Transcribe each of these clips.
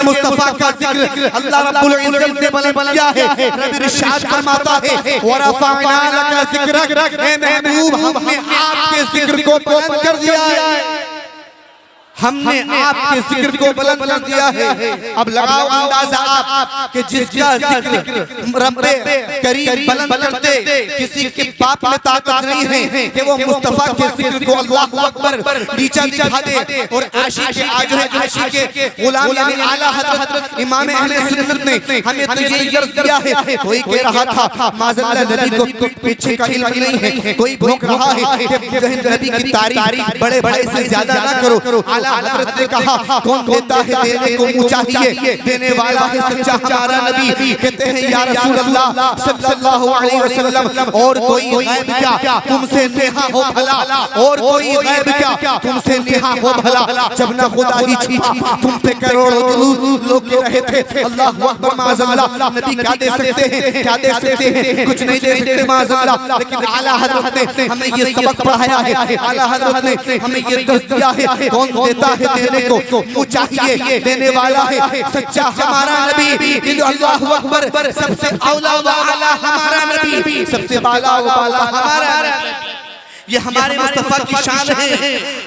मुस्तफा का जिक्र अल्लाह रब्बुल इज्जत ने बुलंद किया है। रब इरशाद फरमाता है व रफअना लका जिक्रक, ए महबूब हमने आपके जिक्र को बुलंद कर दिया है, हमने आपके जिक्र को बुलंद कर दिया है। अब लगाओ अंदाजा आप कि जिसका जिक्र रब्बे करीम बुलंद करते किसी के पाप में ताकत नहीं है कि वो मुस्तफा के जिक्र को अल्लाहु अकबर नीचा दिखा दे। और आशिक आज है आशिक के गुलाम यानी आला हजरत इमाम अहले सुन्नत ने हमें तो ये दर्ज दिया है। कोई कह रहा था माज़अल्लाह नबी को पीछे का इल्म नहीं है, कोई भोग रहा है कि नबी की तारीफ बड़े बड़े से ज्यादा ना करो। हज़रत ने कहा कौन देता है देने को मुँह चाहिए, देने वाला है सच्चा हमारा नबी। कहते हैं या रसूल अल्लाह सल्लल्लाहु अलैहि वसल्लम और कोई गैब क्या तुमसे नेहा हो भला, और कोई गैब क्या तुमसे नेहा हो भला। जब ना खुदा ही छिपा तुम पे करोड़ों लोग रहे थे। अल्लाहु अकबर माज़अल्लाह नबी क्या दे सकते हैं, क्या दे सकते हैं, कुछ नहीं दे सकते माज़अल्लाह। लेकिन आला हज़रत ने हमें ये सबक पढ़ाया है, आला हज़रत ने हमें ये दर्ज दिया है कौन देता है देने को मुँह चाहिए, देने वाला है सच्चा हमारा नबी। अल्लाहु अकबर सबसे औला व आला हमारा नबी, सबसे बाला व बाला हमारा नबी। ये हमारे मुस्तफा की शान है,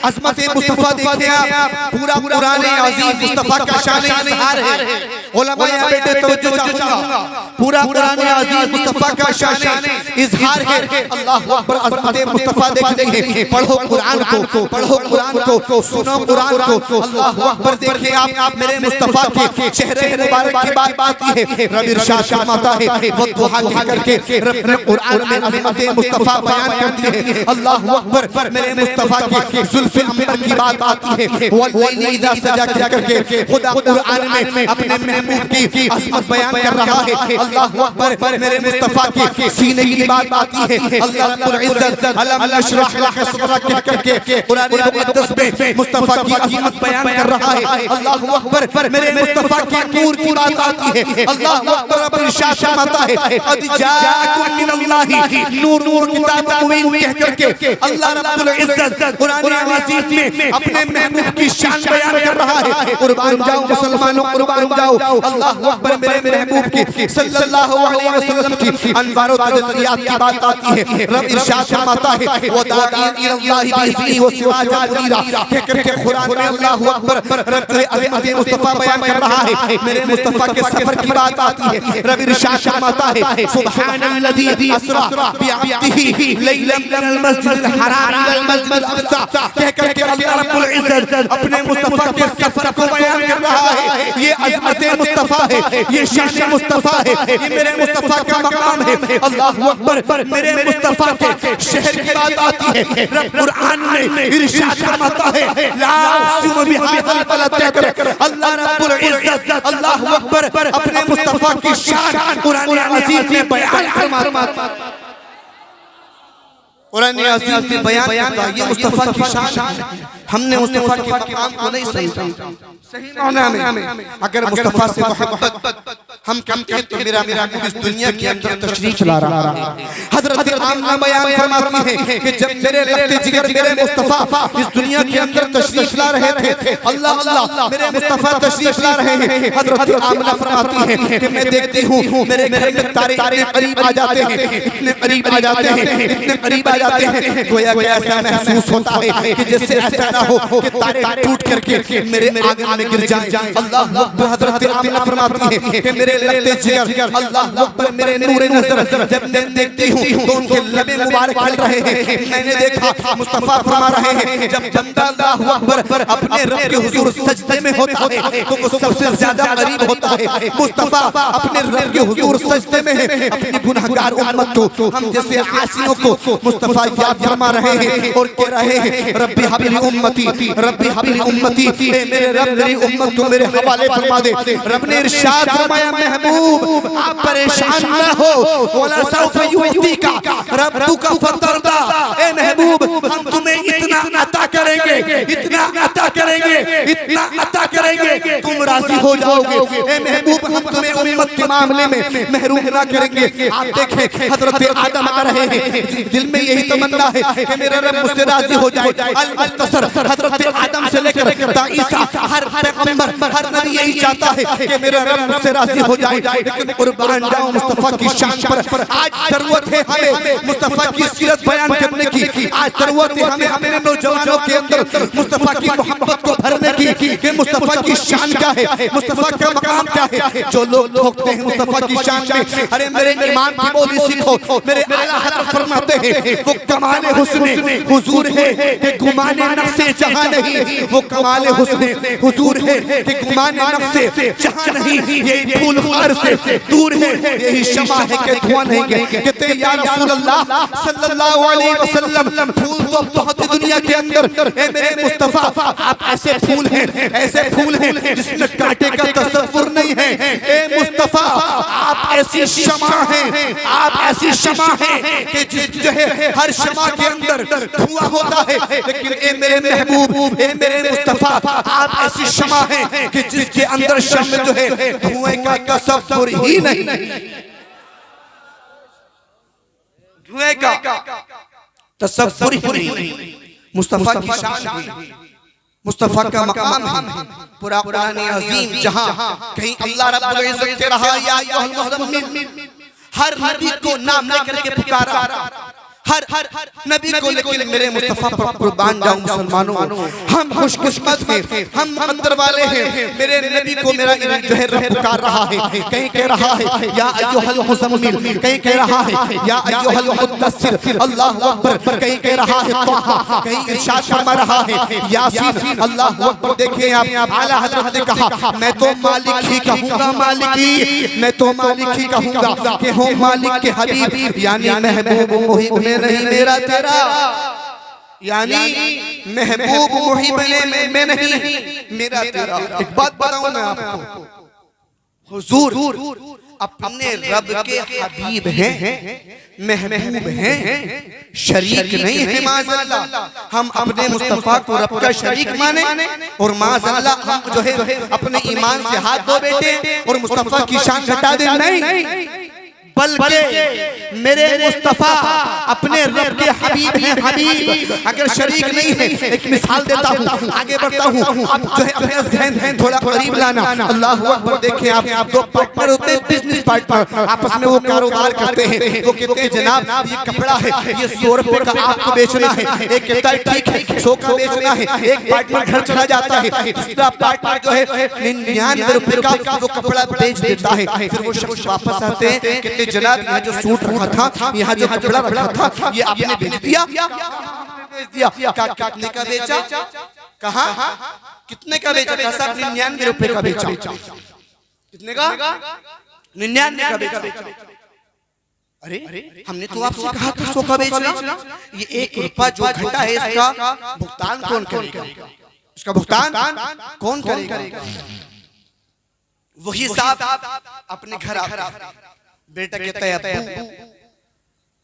अज़मत मुस्तफा देखते आप, पूरा पुराने अजीज मुस्तफा का शान इज़हार है। उलमा यहाँ बेटे तवज्जो चाहूंगा, पूरा पुराने अजीज मुस्तफा का शान इज़हार है। अल्लाहु अकबर अज़मत मुस्तफा देखते हैं, पढ़ो कुरान को, पढ़ो कुरान को, सुनो कुरान को। अल्लाहु अकबर देखें आप मेरे मुस्तफा के चेहरे मुबारक की बात आती है। रब इरशाद फरमाता है वो दुआ करके रब कुरान में अज़मत मुस्तफा बयान करती है। अल्लाहु अकबर मेरे मुस्तफा की जुल्फ़े अंबर की बात आती है। वल्लैली इज़ा सजा करके खुदा कुरान में अपने महबूब की अज़मत बयान कर रहा है। अल्लाहु अकबर मेरे मुस्तफा की सीने की बात आती है। अल्लाह रब्बुल इज़्ज़त अलम नशरह लक सदरक करके कुरान मुक़द्दस में मुस्तफा की अज़मत बयान कर रहा है। अल्लाहु अकबर मेरे मुस्तफा की नूर की बात आती है। अल्लाहु अकबर रब इरशाद फरमाता है अद जाअकुम मिनल्लाहि नूर किताब मुबीन कह करके अल्लाह रब्बुल इज़्ज़त कुरान मजीद में अपने महबूब की शान बयान कर रहा है। कुर्बान जाओ मुसलमानों, कुर्बान जाओ। अल्लाहु अकबर मेरे महबूब की सल्लल्लाहु अलैहि वसल्लम की अनवार व तजल्लियात की बात आती है। रब इरशाद फरमाता है व दाईन इलल्लाहि बिइज़्निही व सिराजा मुनीरा कह करके कुरान में अल्लाहु अकबर रब के अज़मत मुस्तफा बयान कर रहा है। मेरे मुस्तफा के सफर की बात आती है। रब इरशाद फरमाता है सुब्हानल्लज़ी अस्रा बिअब्दिही लैलन मिनल मस्जिदिल हराम इलल मस्जिदिल अक़सा कह करके अल्लाह रब्बुल इज़्ज़त अपने मुस्तफा के सफर को बयान कर रहा है। ये अज़मत मुस्तफा है, ये शान मुस्तफा है, ये मेरे मुस्तफा का मकाम है। अल्लाहु अकबर मेरे मुस्तफा के शहर की बात आती है। रब कुरान में इरशाद फरमाता है ला उक़सिमु बिहाज़ल बलद कर अल्लाह रब्बुल इज़्ज़त अल्लाहु अकबर अपने मुस्तफा की शान कुरान मजीद में बयान फरमाता है। कुरान अज़ीज़ में बयान करता है ये मुस्तफा की शान है। हमने मुस्तफा के मकाम को नहीं सही माना में अगर मुस्तफा से मोहब्बत हम करते हैं तो मेरा महबूब इस दुनिया के अंदर तशरीफ ला रहा है। हज़रत आमना बयान फरमाती है कि जब मेरे लगते जिगर मेरे मुस्तफा इस दुनिया के अंदर तशरीफ ला रहे थे, अल्लाह अल्लाह मेरे मुस्तफा तशरीफ ला रहे हैं। हज़रत आमना फरमाती है कि मैं देखती हूँ मेरे घर में तारे इतने करीब आ जाते हैं, इतने करीब आ जाते हैं, इतने करीब आ जाते हैं, गोया कि ऐसा महसूस होता है कि जैसे ऐसा ना हो कि तारे टूट करके मेरे आंगन में गिर जाएं। अल्लाह अकबर। हज़रत आमिना फरमाती है कि मेरे लगते जिगर अल्लाह अकबर मेरे नूरे नज़र जब मैं देखती हूँ तो उनके लबे मुबारक खिल रहे हैं। मैंने देखा मुस्तफा फरमा रहे हैं जब बंदा अल्लाह अकबर अपने रब के हुजूर सजदे में होता है तो वो सबसे ज्यादा करीब होता है। मुस्तफा अपने रब के हुजूर सजदे में है, अपनी गुनहगार उम्मत को हम जैसे आसियों को मुस्तफा याद फरमा रहे हैं और कह रहे हैं रब्बी हबली उम्मती, रब्बी हबली उम्मती, मेरे रब मेरी उम्मत को मेरे हवाले फरमा दे। रब ने इरशाद फरमाया मैं महबूब आप परेशान न हो, वला सौफ युतीका रब्बुका फतरदा, ए महबूब हम तुम्हें इतना अता करेंगे, इतना अता करेंगे, इतना अता करेंगे, तुम राजी हो जाओगे। ए महबूब हम तुम्हें उम्मत के मामले में महरूम ना करेंगे। आप देखें हजरत आदम आ रहे हैं, दिल में यही तमन्ना है कि मेरा रब मुझसे राजी हो जाए। अल मुख्तसर हजरत आदम से लेकर ईसा हर पैगंबर हर नबी यही चाहता है कि मेरा रब मुझसे राजी हो जाए। लेकिन कुर्बान जाऊं मुस्तफा की शान पर, आज जरूरत है हमें मुस्तफा की सीरत बयान करने की। आज जरूरत है हमें अपने नौजवानों के अंदर मुस्तफा की मोहब्बत को भरने की कि मुस्तफा की शान क्या है, मुस्तफा का मकाम क्या है। जो लोग ठोकते हैं मुस्तफा की शान में, अरे मेरे इमाम की बोली सीखो। मेरे आला हज़रत फरमाते हैं वो कमाले हुस्ने हुजूर है कि गुमाने नफ्से जहां नहीं, वो कमाले हुस्ने हुजूर है कि गुमाने नफ्से जहां नहीं। यही फूल खार से दूर है, यही शमा है कि धुआं नहीं है। कहते हैं या रसूल अल्लाह सल्लल्लाहु अलैहि वसल्लम फूल तो बहुत दुनिया के अंदर, ए मेरे मुस्तफा आप ऐसे फूल हैं, ऐसे फूल हैं जिसमें कांटे का तसव्वुर नहीं है। ए मुस्तफा आप ऐसी शमा हैं, आप ऐसी शमा हैं कि जिस जो है हर शमा के अंदर धुआं होता है। लेकिन ए मेरे महबूब, ए मेरे मुस्तफा आप ऐसी शमा हैं कि जिसके अंदर शम जो है धुएं का तसव्वुर ही नहीं, धुएं का तसव्वुर ही नहीं। मुस्तफा की शान है, मुस्तफा का मकाम है। पूरा कुरान अजीम जहां कहीं अल्लाह रब्बुल इज्जत कह रहा या अय्युहल मुज़म्मिल, हर नबी को नाम लेकर के पुकारा, हर नबी को। लेकिन मेरे मुस्तफा पर कुर्बान जाऊं मुसलमानों, हम खुशकिस्मत हैं, हम अंदर वाले हैं। मेरे नबी को मेरा जो है रब पुकार रहा है। कहीं कह रहा है या अय्युहल मुज़म्मिल, कहीं कह रहा है या अय्युहल मुद्दस्सिर, अल्लाहु अकबर, कहीं कह रहा है तौहा, कहीं इरशाद फरमा रहा है यासीन, अल्लाहु अकबर। देखिए आप आला हज़रत ने कहा मैं तो मालिक ही कहूंगा, मालिकी, मैं तो मालिक ही कहूंगा कि हो मालिक के हबीब, यानी महबूब मुहिब में नहीं मेरा तेरा, यानी महबूब मुहिब में नहीं मेरा तेरा। एक बात बताऊं मैं आपको, हुजूर अपने रब के हबीब हैं, महबूब हैं, शरीक नहीं है। माज़अल्लाह हम अपने मुस्तफा को रब का शरीक माने और माज़अल्लाह हम जो है अपने ईमान से हाथ धो बैठे और मुस्तफा की शान घटा दे। नहीं, बल्कि मेरे मुस्तफा अपने रब के हबीब हैं, हबीब अगर शरीक नहीं है। एक मिसाल देता हूँ, आगे बढ़ता हूँ, आप जो है अपने ज़हन थोड़ा करीब लाना। अल्लाहु अकबर। देखें आप दो पार्टनर होते हैं, बिजनेस पार्टनर, आपस में वो कारोबार करते हैं। वो कहते हैं जनाब ये कपड़ा है, ये 100 रुपए का आपको बेचना है। एक कहता है ठीक है 100 का बेचना है। एक पार्टनर घर चला जाता है, दूसरा पार्टनर जो है 99 रुपए का वो कपड़ा बेच देता है। फिर वो शख्स वापस आते हैं, कहते जनाब यहाँ जो सूट रखा था, यहाँ जो कपड़ा रखा था, ये आपने बेच दिया। कितने का बेचा? कहा कितने का बेचा? कहा साहब 99 रुपए का बेचा। कितने का? 99 का बेचा। अरे हमने तो आपसे कहा था 100 का बेचना। ये 1 रुपया जो घटा है इसका भुगतान कौन करेगा? इसका भुगतान कौन करेगा? वही साहब अपने घर बेटा कहता है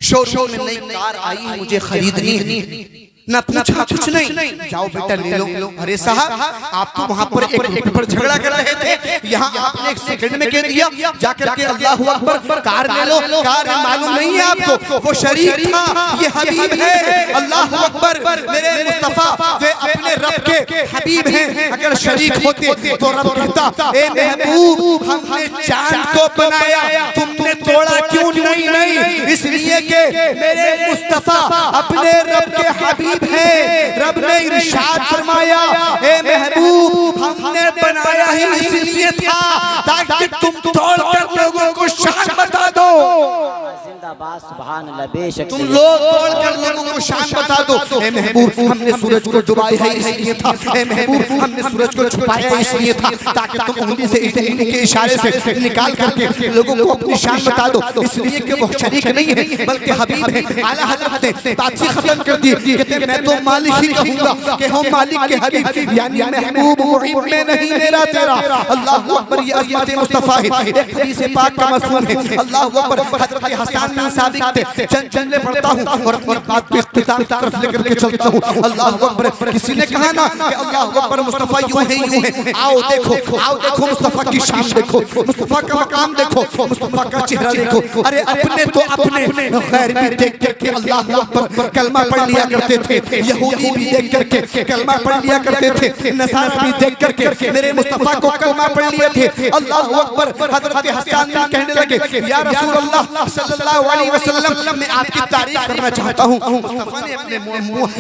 शोरूम में नई कार आई है, मुझे खरीदनी है। ना पूछा कुछ नहीं, जाओ बेटा ले लो। अरे साहब आप तो वहाँ पर एक रुपए पर झगड़ा कर रहे थे, यहाँ आपने 1 सेकंड में कह दिया जाकर के अल्लाहु अकबर कार ले लो। कार मालूम नहीं है आपको, वो शरीक था, ये हबीब है। अल्लाहु अकबर। मेरे मुस्तफा वे अपने रब के हबीब हैं। अगर शरीक होते तो रब कहता ए महबूब हमने चांद को बनाया, तुमने तोड़ा क्यों? नहीं, इसलिए कि मेरे मुस्तफा अपने रब के हबीब है। रब ने इरशाद फरमाया ए महबूब हमने बनाया ही इसलिए था ताकि तुम तोड़ कर लोगों को शान बता दो। जिंदाबाद। सुभान अल्लाह, बेशक तुम लोग तोड़कर लोगों को शान बता दो। ए महबूब, हमने सूरज को डुबाया है इसलिए था। ए महबूब, हमने सूरज को छुपाया इसलिए था ताकि तुम उंगली से उंगली के इशारे से निकाल करके लोगों को अपनी शान बता दो। इसलिए कि वो शरीक नहीं है बल्कि हबीब है। आला हज़रत ने बात ही खत्म कर दी। कहते मैं तो मालिक ही कहूंगा कि हम मालिक के हबीब, यानी महबूब मुहिब में नहीं मेरा तेरा। अल्लाहु अकबर, ये अज़मत मुस्तफा है। एक हदीस पाक का मफ़हूम है। अल्लाहु अकबर। हज़रत हसन बिन साबित थे, चंद पढ़ता हूं और अपनी बात को इख्तिताम की तरफ लेकर के चलता हूं। अल्लाहु अकबर। किसी ने कहा ना कि अल्लाहु अकबर, मुस्तफा यूं है। आओ देखो मुस्तफा की शान देखो, मुस्तफा का मकाम देखो, मुस्तफा का चेहरा देखो। अरे अपने तो अपने गैर भी देख करके अल्लाहु अकबर कलमा पढ़ लिया करते थे। यहूदी भी देख करके कलमा पढ़ लिया करते थे, नसारा भी देख करके मेरे मुस्तफा को कलमा पढ़ लिए थे। अल्लाहु अकबर। हज़रत हसन कहने लगे, या रसूल अल्लाह सल्लल्लाहु अलैहि वसल्लम, मैं आपकी तारीफ करना चाहता हूँ। मुस्तफा ने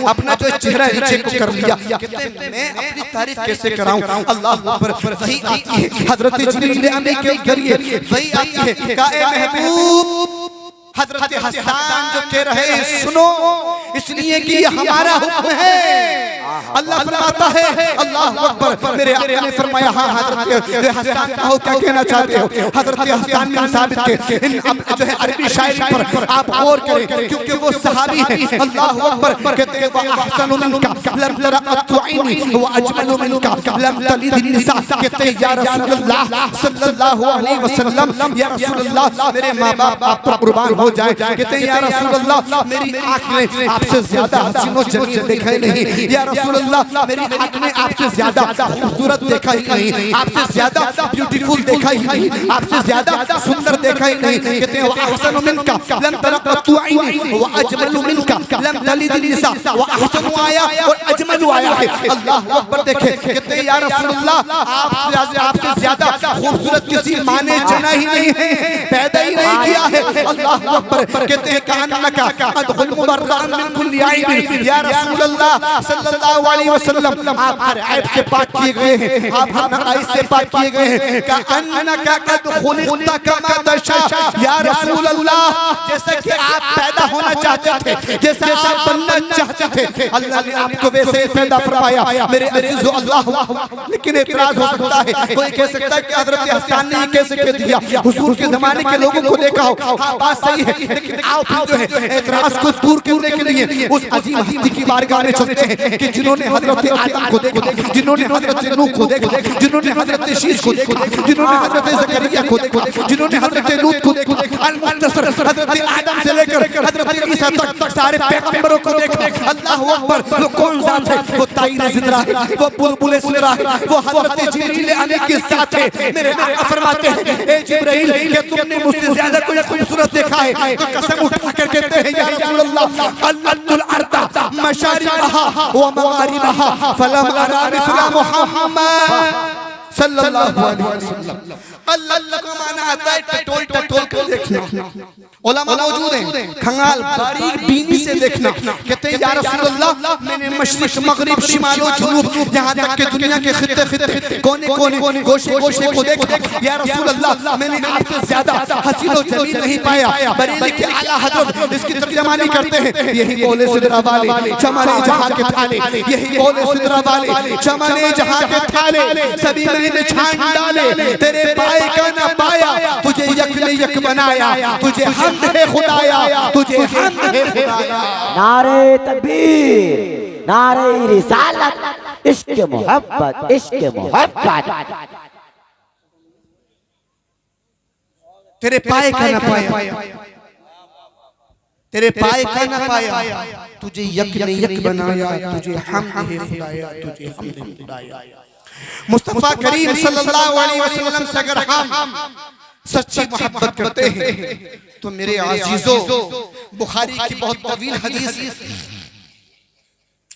अपना जो चेहरा नीचे को कर लिया। कहते मैं अपनी तारीफ कैसे कराऊं? अल्लाह अकबर। वही आती है हज़रत जिब्रील अमीन के जरिए, वही आती है का ए महबूब, हज़रत हसन जो कह रहे हैं सुनो, इसलिए कि ये हमारा हुक्म है। अल्लाह फरमाता है, अल्लाह अकबर। मेरे आका ने फरमाया, हाँ हज़रत हसन कहो क्या कहना चाहते हो? हज़रत हसन बिन साबित के इन जो है अरबी शायरी पर आप गौर करें, क्योंकि वो सहाबी है। अल्लाह अकबर। कहते हैं व अहसनु मिनका लम तरा अत्तु ऐनी व अजमलु मिनका लम तलिद निसा। कहते हैं या रसूलल्लाह सल्लल्लाहु अलैहि वसल्लम, या रसूलल्लाह मेरे माँ बाप आप पर कुर्बान हो जाए। कहते हैं या रसूलल्लाह मेरी आँख ने आपसे ज्यादा हसीन और जमील देखा ही नहीं। या रसूलल्लाह मेरी आँख ने आपसे ज्यादा खूबसूरत देखा ही नहीं, आपसे ज्यादा ब्यूटीफुल देखा ही नहीं, आपसे ज्यादा सुंदर देखा ही नहीं। कहते हैं व अहसनु मिनका लम तरा अत्तु ऐनी व अजमलु मिनका लम तलिद निसा। व अहसनु आया और अजमलु आया है। अल्लाह अकबर। देखे, कहते हैं या रसूलल्लाह आपसे ज्यादा खूबसूरत किसी माँ ने जना ही नहीं है, पैदा ही नहीं किया है। अल्लाह अकबर। कहते हैं कान्नका अदखुल मुबर्रअन मिन कुल्ली ऐब। या रसूलल्लाह सल्लल्लाहु अलैहि वसल्लम, आप हर ऐब से पाक किए गए हैं, आप हर नकाई से पाक किए गए हैं। कान्नका कद खुलिक़ता कमा तशा। या रसूलल्लाह, जैसे कि आप पैदा होना चाहते थे, जैसे आप बनना चाहते थे, अल्लाह ने आपको वैसे पैदा फरमाया। मेरे अज़ीज़ो अल्लाह, लेकिन एतराज हो सकता है, कोई कह सकता है कि हज़रत हसन ने कैसे कह दिया? हुजूर के जमाने के लोगों को देखा हो, हाँ बात सही है, लेकिन आओ फिर जो है एतराज को दूर करने के लिए उस अजीम हस्ती की बारगाह में चलते हैं कि जिन्होंने हज़रत आदम को देखा, जिन्होंने हज़रत नूह को देखा, जिन्होंने हज़रत शीश को देखा, जिन्होंने हज़रत ज़करिया को देखा, जिन्होंने हज़रत लूत को देखा, अल-मुख्तसर हज़रत आदम से लेकर हज़रत ईसा तक सारे पैगंबरों को देखा। अल्लाहु अकबर। वो कौन ज़ात है? वो ताईर ज़िंदा है, वो बुलबुल सिदरा है, वो हज़रत जिब्रील अमीन के साथ है। मेरे आका फरमाते हैं, ए जिब्रील, क्या तुमने मुझसे ज्यादा कोई खूबसूरत देखा है? तो कसम उठा कर कहते हैं या रसूलल्लाह अल्लाहुल अर्दा मशारिबहा व मगारिबहा फलम अरा मिस्ला मुहम्मद सल्लल्लाहु अलैहि वसल्लम। अल्लाह का माना आता है टटोल टटोल कर देखना। उलमा मौजूद हैं, खंगाल बारीक बीनी से देखना। कहते हैं या रसूलल्लाह, मैंने मशरिक मगरिब शिमाल और जुनूब, यहाँ तक कि दुनिया के खित्ते खित्ते कोने कोने गोशे गोशे को देखा। या रसूलल्लाह, मैंने आपसे ज्यादा हसीन और जमील नहीं पाया। बरेली के आला हज़रत इसकी तर्जुमानी करते हैं, यही बोले सिदरा वाले जमाने जहां के थाले, यही बोले सिदरा वाले जमाने जहां के थाले, सभी मैंने छान डाले, तेरे पाए का न पाया, तुझे यक ने यक बनाया, तुझे हम्द है खुदाया, तुझे हम्द है खुदाया। नारे तकबीर, नारे रिसालत, इश्क मोहब्बत, इश्क मोहब्बत। तेरे पाए का न पाया, तेरे पाए का न पाया, तुझे यक ने यक बनाया, तुझे हम्द है खुदाया, तुझे हम्द है खुदाया। मुस्तफा करीम सल्लल्लाहु अलैहि वसल्लम से अगर हम सच्ची मोहब्बत करते हैं तो मेरे अजीजों, बुखारी की बहुत तवील हदीस,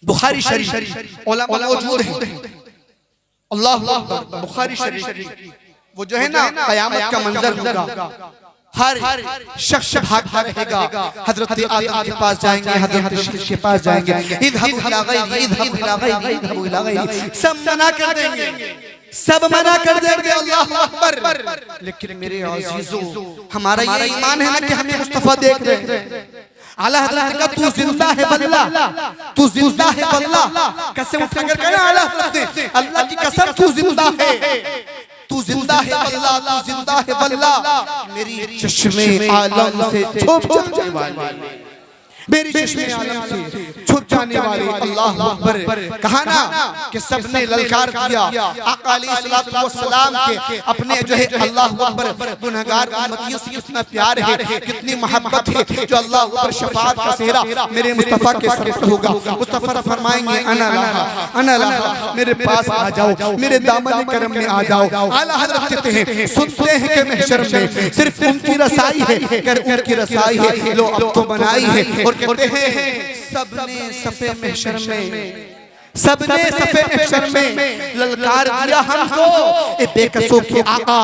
बुखारी शरीफ उलमा मौजूद हैं। अल्लाह अकबर। बुखारी शरीफ वो जो है ना, क़यामत का मंजर होगा, हर शख्स भागता रहेगा, हजरत आदम के पास जाएंगे, हजरत शीश के पास जाएंगे, इधहबू इला गैरी, इधहबू इला गैरी, इधहबू इला गैरी, सब मना कर देंगे। सब मना कर देंगे अल्लाह अकबर, लेकिन मेरे अजीजों हमारा ये ईमान है ना कि हमें मुस्तफा देख रहे हैं। आला हज़रत ने कहा तू जिंदा है वल्लाह, तू जिंदा है वल्लाह, कसम उठाकर कहना आला हज़रत ने, अल्लाह की कसम तू जिंदा है, तू जिंदा है वल्लाह, तू जिंदा है वल्लाह। मेरी चश्मे आलम से छुप जाने वाले, मेरी चश्मे आलम से छुप जाने वाले अल्लाह अकबर। कहा ना कि सबने ललकार दिया आका अलैहिस्सलातु वस्सलाम के अपने जो है अल्लाह अकबर गुनहगार उम्मतियों से कितना प्यार है, कितनी मोहब्बत है, जो अल्लाह अकबर शफाअत का सेहरा मेरे मुस्तफा के सर पर होगा। मुस्तफा फरमाएंगे अना लहा, अना लहा, मेरे पास आ जाओ, मेरे दामन करम में आ जाओ। आला हज़रत कहते हैं सुनते हैं कि महशर में सिर्फ उनकी रसाई है, कर उनकी रसाई है लो अब तो बनाई है। और कहते हैं सबने सफे महशर में, सबने सफे महशर में ललकार दिया हमको, ए बेकसों के आका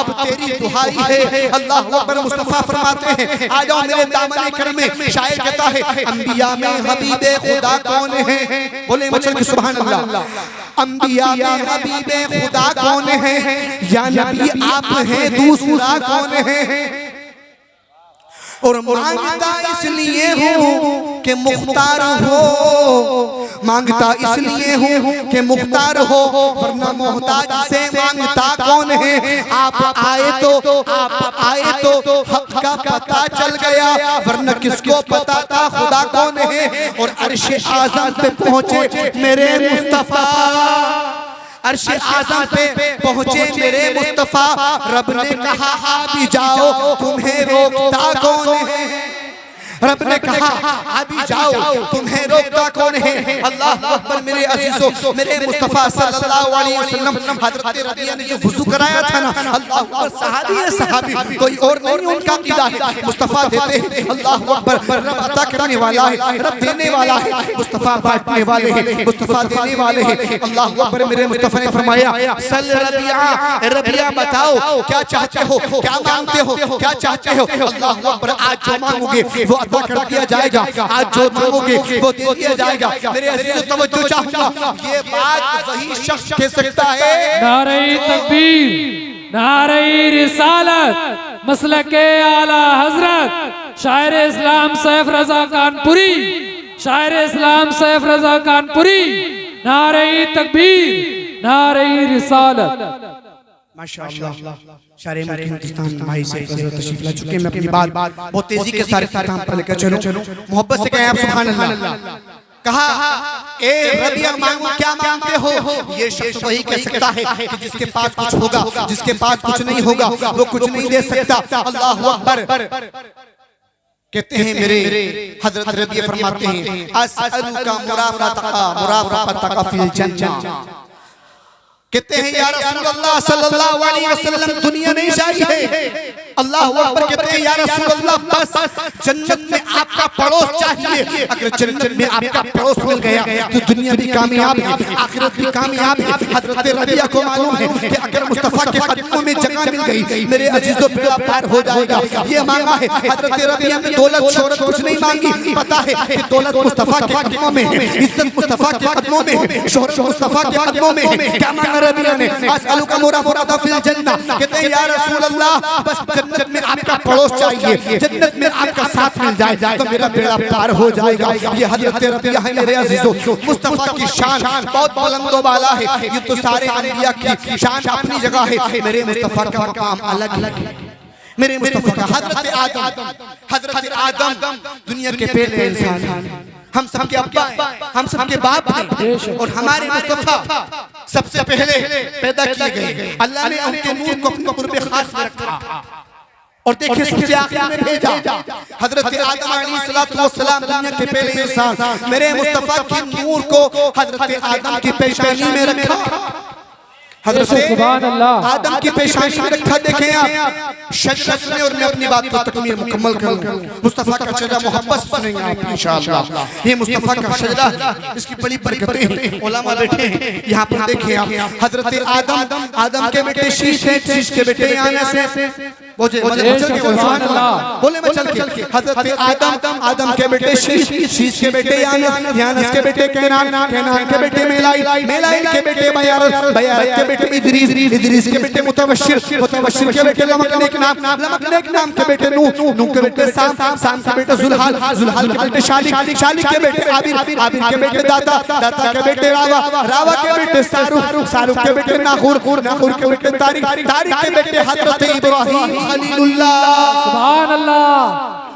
अब तेरी दुहाई है। अल्लाह अकबर। मुस्तफा फरमाते हैं आ जाओ मेरे दामन करम में। शायर कहता है अंबिया में हबीबे खुदा कौन है, बोले मचल की सुभान अल्लाह। अंबिया में हबीबे खुदा कौन है, या नबी आप हैं दूसरा कौन है। और मांगता इसलिए हूँ कि मुख्तार हो, मांगता इसलिए हूँ कि मुख्तार हो, वरना मोहताज से मांगता कौन है। आप आए तो हक का पता चल गया, वरना किसको पता था खुदा कौन है। और अर्शे आज़म पे पहुँचे मेरे मुस्तफा, अर्शे आज़म पे पहुँचे मेरे मुस्तफा। रब ने कहा आ भी जाओ, तुम्हें रोकता कौन है। रब ने कहा अभी जाओ, तुम्हें रोकता कौन है। अल्लाह अकबर। मेरे अजीजों मेरे मुस्तफा सल्लल्लाहु अलैहि वसल्लम हजरत रबिया ने जो वुजू कराया था ना, अल्लाह अकबर, सहाबी है सहाबी, कोई और नहीं उनका कीदा है। मुस्तफा देते हैं, अल्लाह अकबर। रब अता करने वाला है, रब देने वाला है, मुस्तफा बांटने वाले हैं, मुस्तफा देने वाले हैं। अल्लाह अकबर। मेरे मुस्तफा ने फरमाया सल रबिया, रबिया बताओ क्या चाहते हो, क्या मांगते हो, क्या चाहते हो। अल्लाह अकबर। आज जो मांगोगे वो कर दिया जाएगा, आज जो मांगोगे वो दे दिया जाएगा। मेरे अजीजों तवज्जो चाहूंगा, ये बात वही शख्स कह सकता है। नारे तकबीर, नारे रिसालत, मसलके आला हजरत शायर इस्लाम सैफ रजा कानपुरी, शायर इस्लाम सैफ रजा कानपुरी। नारे तकबीर, नारे रिसालत। माशाअल्लाह। शायर हिंदुस्तान भाई से तशरीफ ला चुके। मैं अपनी बात बहुत तेजी के साथ काम पर लेकर चलूं। मोहब्बत से कहें आप सुभान अल्लाह। कहा ए रबिया मांगो क्या मांगते हो। ये शख्स वही कह सकता है कि जिसके पास कुछ होगा, जिसके पास कुछ नहीं होगा वो कुछ नहीं दे सकता। अल्लाह अकबर। कहते हैं मेरे हजरत रबिया फरमाते हैं असअलुका मुराफक़तका फिल जन्नह। कहते हैं या रसूल अल्लाह सल्लल्लाहु अलैहि वसल्लम दुनिया नहीं चाहिए। अल्लाह अकबर। कहते हैं या रसूल अल्लाह बस जन्नत में आपका पड़ोस चाहिए। अगर जन्नत में आपका पड़ोस मिल गया तो दुनिया भी कामयाब है, आखिरत भी कामयाब है। हजरत रबिया को मालूम है कि अगर मुस्तफा के कदमों में जगह मिल गई मेरे अजीजों बेड़ा पार हो जाएगा। ये मांगा है हजरत रबिया ने, दौलत शोहरत कुछ नहीं मांगी। पता है कि दौलत मुस्तफा के कदमों में है, इज्जत मुस्तफा के कदमों में है, शोहरत मुस्तफा के कदमों में है। क्या मांगा रबिया ने? असअलुका मुराफक़तका फिल जन्नह। कहते हैं या रसूल अल्लाह बस जन्नत में आपका पड़ोस चाहिए, जन्नत में आपका साथ मिल जाए तो मेरा बेड़ा पार हो जाएगा। ये हजरत रबिया है मेरे अजीजों। मुस्तफा की शान बहुत बुलंद वाला है। ये तो सारे अंबिया की शान अपनी जगह है, मेरे मुस्तफा का मकाम अलग है। मेरे मुस्तफा का हजरत आदम दुनिया के पहले इंसान हैं। हम सबके अब्बा हैं, हम सबके बाप हैं, और हमारे मुस्तफा सबसे पहले पैदा किए गए। अल्लाह ने उनके नूर को अपने कुर्बे खास में रखा और देखिए सबसे आखिर में भेजा हजरत आदम अलैहिस्सलातु वस्सलाम दुनिया के पहले इंसान। मेरे मुस्तफा के नूर को हजरत आदम की पेशानी में रखा, हजरत आदम की पेशानी में रखा। देखें आप शजरत में, और मैं अपनी बात को तकमील मुकम्मल करूं। मुस्तफा का शजरा मोहब्बत सुनेंगे आप इंशाअल्लाह। ये मुस्तफा का शजरा, इसकी बड़ी बरकतें हैं। उलमा बैठे हैं यहाँ पर। देखें आप हजरत आदम के बेटे शीश है, शीश के बेटे आने से बोले मैं चल के सुभान अल्लाह बोले मैं चल के हजरत आदम के बेटे शीश के बेटे यानस के बेटे कैनान के बेटे मेलाइल के बेटे बयारत के बेटे इदरीस के बेटे मुतवश्शिर के बेटे लमक नाम के बेटे नूह के बेटे साम के बेटे जुल्हाल के बेटे शालिक के बेटे आबिर के बेटे दाता के बेटे रावा के बेटे सारुक के बेटे नाखूर के बेटे तारिक के बेटे हजरत इब्राहिम खलीलुल्लाह सुभान अल्लाह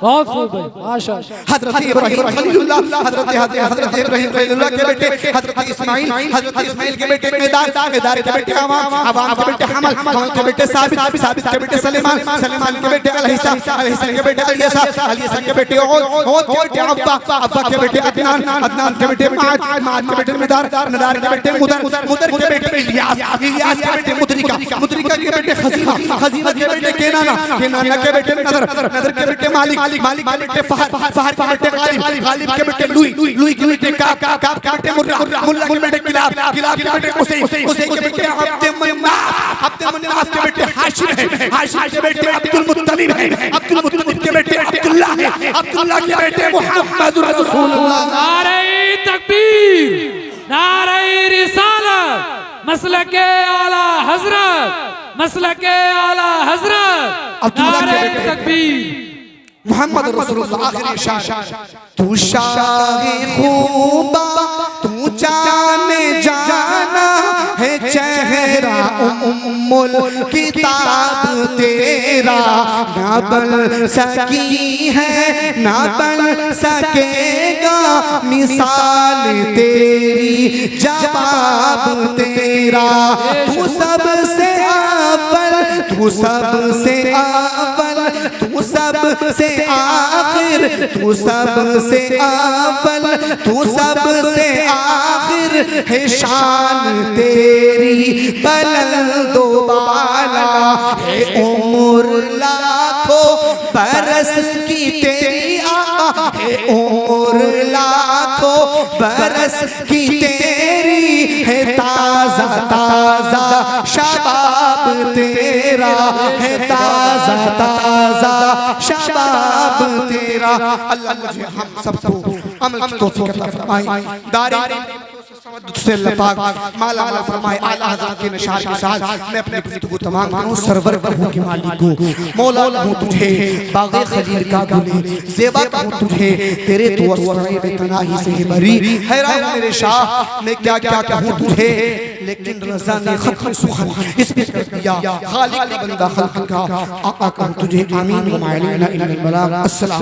बहुत खूब है माशाअल्लाह हजरत इब्राहिम खलीलुल्लाह हजरत इब्राहिम खलीलुल्लाह के बेटे हजरत इस्माइल के बेटे मेदार के बेटे अवाम के बेटे हमल के बेटे साबित के बेटे सलेमान के बेटे अलहिसा के बेटे अलियसा के बेटे ओद के बेटे अब्बा के बेटे अदनान के बेटे माद के बेटे नदार के बेटे मुदर के बेटे इलियास के बेटे मुद्रिका के बेटे खजीमा के बेटे केनाना के बेटे नदर के बेटे मालिक के बेटे फहर के बेटे गालिब के बेटे लुई के बेटे काब के बेटे मुल्ला के बेटे किलाब के बेटे उसै के बेटे अब्द मन्नाफ के बेटे हाशिम के बेटे अब्दुल मुत्तलिब के बेटे अब्दुल्लाह के बेटे मुहम्मदुर रसूलुल्लाह। नारे तकबीर, नारे रिसालत, मसलके आला हजरत, नारे तकबीर, मोहम्मद रसूलुल्लाह। आखिरी इशारा, तू शाहे खूबा तू जाने जाना है चेहरा उम्मुल किताब तेरा, ना बन सकी है ना बन सकेगा मिसाल तेरी जवाब तेरा, तू सबसे अव्वल तू सबसे अव्वल तू सबसे आखिर तू सबसे अव्वल तू सबसे आखिर है शान तेरी बुलंदो बाला है उम्र लाखों बरस की तेरी है उम्र लाखों बरस की तेरी है ताजा ताजा शबाब तेरा है ताजा ताजा शबाब तेरा। अल्लाह मुझे हम सबको अमल की तौफीक अता फरमाए, दारी से लपाक माला माला फरमाए। आला हज़रत के निशान के साथ मैं अपनी गुफ्तगू तमाम करूं। सरवर कहूं कि मालिक को मौला कहूं तुझे, बाग़े खलील का गुले ज़ेबा कहूं तुझे, तेरे तो असराए बेतनाही से बरी हैरान मेरे शाह मैं क्या क्या कहूं तुझे, लेकिन रज़ा ने खत्म सुखन इस पे कर दिया। खालिक का बंदा खल्क का आका कहूं तुझे, आमीन व मा अलैना इल्लल बलाग। अस्सलाम।